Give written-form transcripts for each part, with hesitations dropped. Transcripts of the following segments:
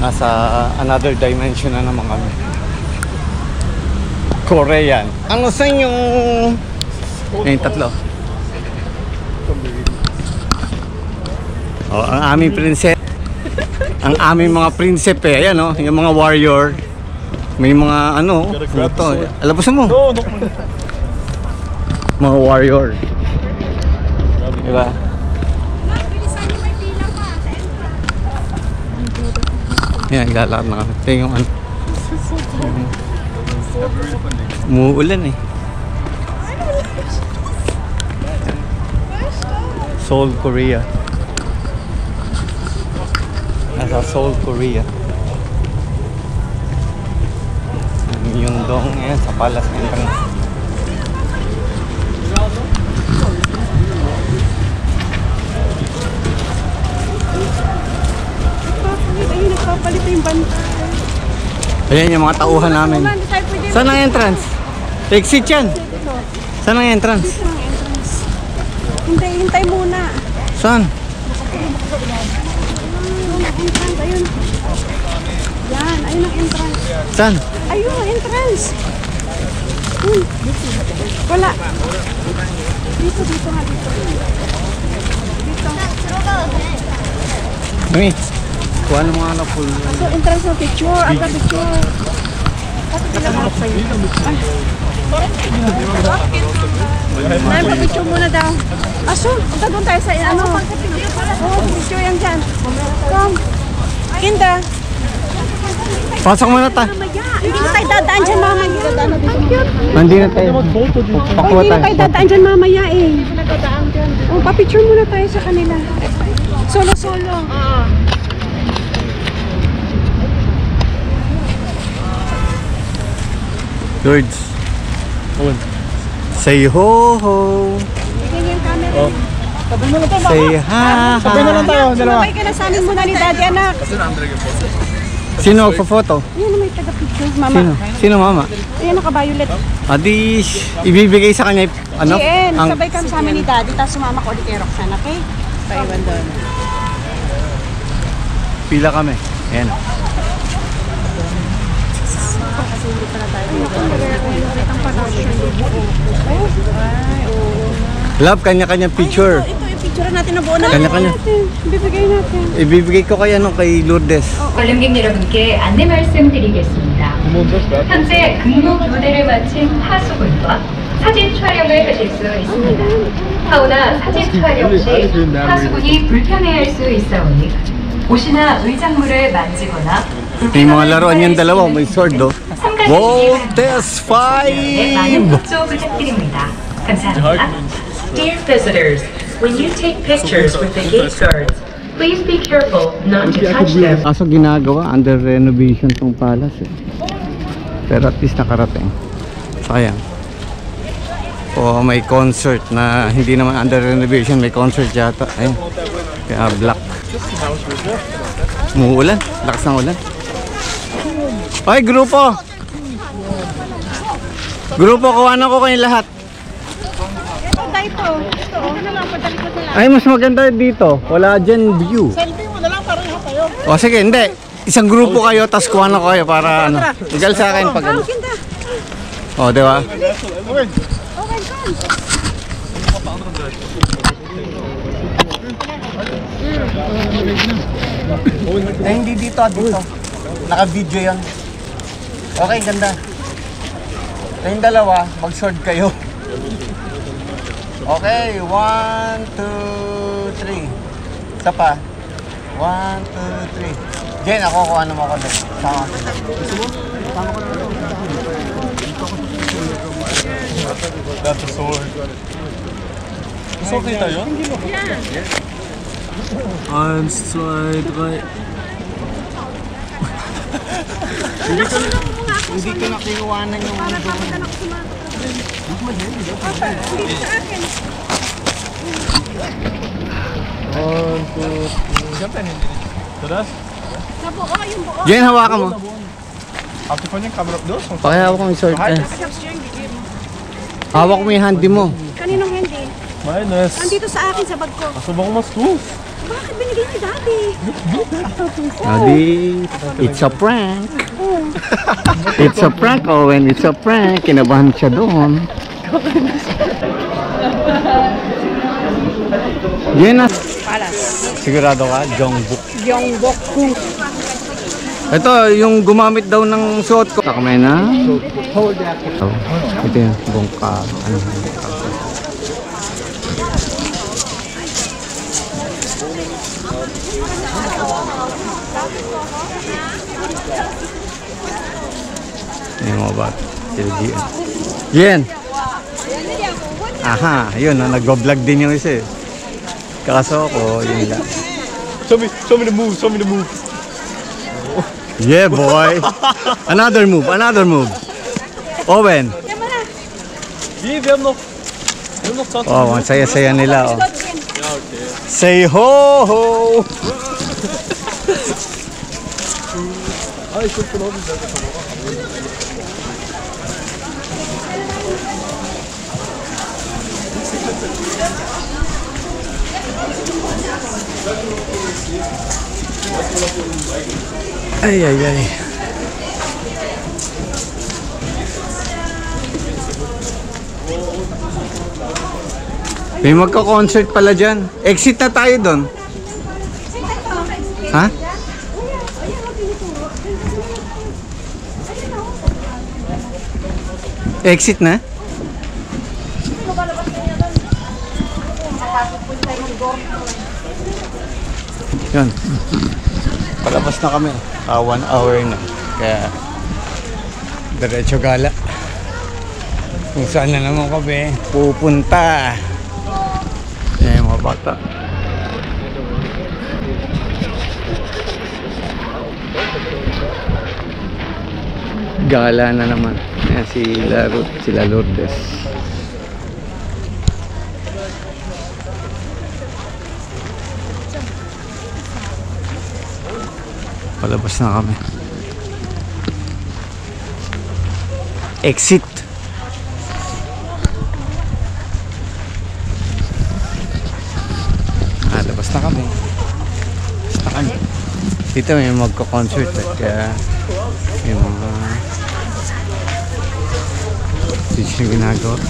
Nasa another dimension na naman kami. Korean. Ano sa inyong... Ngayon tatlo. Oh, ang aming prinsep. Ang aming mga prinsipe. Ayan o, yung mga warrior. May mga ano, ito. Alabos mo. Mga warrior. Diba? Ayan, lalakad na kami. Ito yung ano. Umuulan eh. Seoul, Korea. Nasa Seoul, Korea. Yung dong yan sa Palace Entrance. Ayun, nagpapalit yung bantay. Ayan yung mga tauhan namin. Saan ang entrance? Exit yan. Saan ang entrance? Dito ang entrance. Hintay muna. Saan? Ayun. Yan, ayun ang entrance. Saan? Ayun ang entrance. Wala. Dito nga dito. Dito. Mami, kuha ng mga na-full. So, entrance ng picture. Ang picture. Ay, pa-picture muna daw. Aso, punta doon tayo sa ano. Oh, picture yan dyan. Come. Kinda. Pasok muna tayo. Hindi na tayo dadaan dyan mamaya. Hindi na tayo. Pakuha Hindi na tayo. tayo dadaan dyan mamaya eh. Oh, pa-picture muna tayo sa kanila. Solo-solo. Lords. Say ho ho. Bigyan yung camera. Sabi mo lang tayo, Say ha Sabi na lang ha. tayo, dalawa. Sumabay ka na sa amin muna ni Daddy, anak. Sino magpa-photo? Yan na may taga-picture, mama. Sino? Sino mama? Ayan, naka-violet. Adi, ibibigay sa kanya ano? GN, sabay kami sa amin ni Daddy, tapos sumama ko ulit kay Roxanne, okay? Paiwan doon. Pila kami. Ayan. Kasi hindi pala tayo dito. Ang production. Ay, oo. Love, kanya-kanya picture. Ito yung picture natin na buo na. Kanya-kanya. Bibigay natin. Ibibigay ko kay ano, kay Lourdes. 관람객 여러분께 안내 말씀드리겠습니다. 현재 등록 무대를 마친 하수분과 사진 촬영을 하실 수 있습니다. 하오나 사진 촬영 시 하수분이 불편해할 수 있사오니 옷이나 의장물을 만지거나 May mga laruan yung dalawa, may sword do. Wow, test 5! 많은 협조 부탁드립니다. 감사합니다. Dear visitors, when you take pictures with the gate guards, please be careful not to touch them. Kaso ginagawa, under renovation tong palace eh. Pero at least nakarating. Sayang. O may concert na hindi naman under renovation, may concert yata. Ayun. Kaya black. Umuulan, lakas ng ulan. Ay, grupo! Grupo, kuhanan ko kayo lahat. Ito. Ito, naman, padalikot na lang. Ay, mas maganda dito. Wala dyan view. Selfie mo na lang, pareho kayo. O sige, hindi. Isang grupo kayo, tas kuhanan ko kayo para ano. Igal sa akin pag ano. Kinda. O, di ba? Okay. Okay, come. Eh, hindi dito, dito. Naka-video yan. Okay, ganda. Kayong dalawa, mag-short kayo. Okay, 1, 2, 3. Isa pa. 1, 2, 3. Jen, ako kung ano mo ako doon. Sama. That's a sword. Gusto kita yun? Eins, zwei, drei. Hindi ko na kinuwanan yung Para kapitan ako sumatak. Hindi sa akin. 1, 2, 3. Siyempre, hindi. Tadas? Sa buo, yung buo. Jen, hawakan mo. After po niya, camera up doon. Pakihawak ko yung sword. Eh. Steering bigay mo. Hawak mo yung handy mo. Kaninong hindi? Minus. Nandito sa akin sa bag ko. Asubang mas 2. Bakit binigay ni Daddy? Daddy, it's a prank. It's a prank, Owen. It's a prank. Kinabahan siya doon. Yan na. Sigurado ka? Jongbuk. Jongbuk. Ito, yung gumamit daw ng suot ko. Kamay na. Ito, ito yung bongka. Ano? Yung mga bata. Sila Gian. Gian! Aha, yun. Nag-vlog din yung isa eh. Kaso ko, yun lang. Show me the move, show me the move. Yeah, boy. Another move, another move. Owen. Wie, wir haben noch 20 Oh, ang saya-saya nila. Oh. Say ho ho. Ah, ich bin genau dieselbe Kamera. Ay, ay, ay. May magka-concert pala dyan. Exit na tayo doon. Ha? Exit na? Yun. Palabas na kami. 1 hour na. Kaya diretso gala. Kung saan na naman kami pupunta. Yan yung mga bata. Gala na naman. Yan sila Lourdes. Palabas na kami. Exit. Labas na kami. Labas na kami. Dito may magko-concert at kaya may mga stage na ginagawa.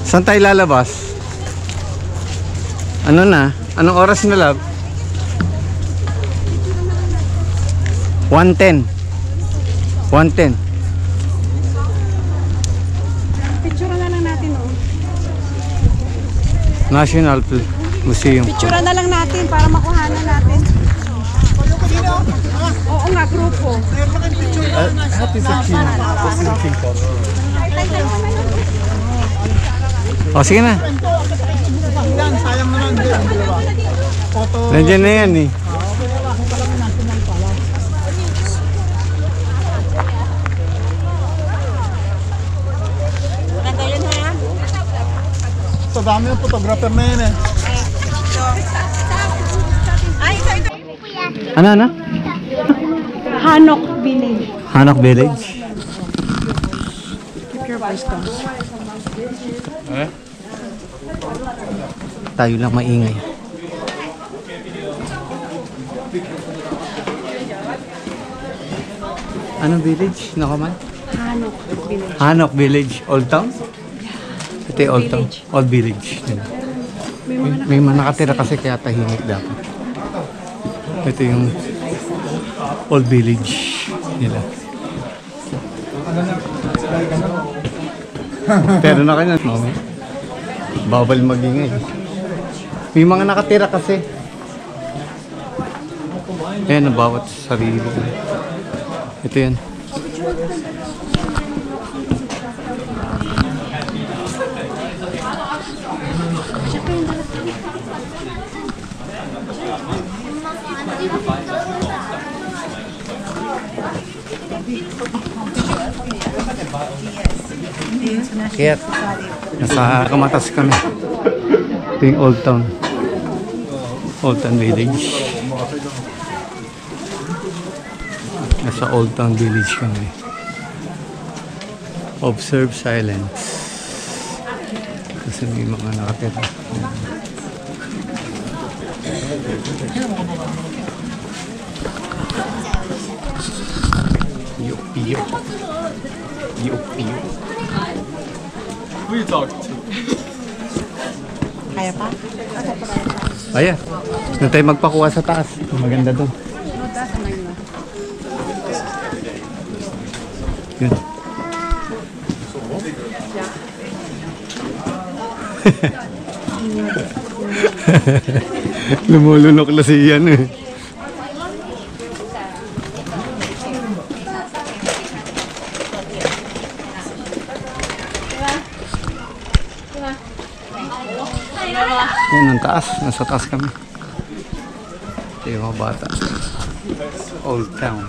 Saan tayo lalabas? Ano na? Anong oras na, love? 1:10. 1:10. Picture na lang natin, oh. National Museum. Picture na lang natin para makuhanan natin. Oo nga, grupo. O, sige na. Nandiyan na yan eh. Sa dami yung photographer na yun eh. Ano? Hanok Village. Hanok Village. Tayo lang maingay. Anong village? Nakaman? Hanok Village. Hanok Village. Old Town? Ito yung Old Town. Old Village. May mga nakatira kasi kaya tahimik dapat. Ito yung Old Village nila. Pero na kayo na. Bawal magingay. May mga nakatira kasi. Ayan, bawat sarili. Ito yan. Kaya nasa Kamatas kami. Ito yung Old Town. Old Town Village. Nasa Old Town Village kami. Observe silence. Kasi may mga nakatira. Yo-piyo. Yo-piyo. Who you talking to? Kaya pa? Ayan. Doon tayo magpakuha sa taas. Maganda doon. Yun. Lumulunok na si Ian eh. Yan ang taas. Nasa taas kami. Ito yung mga bata. Old Town.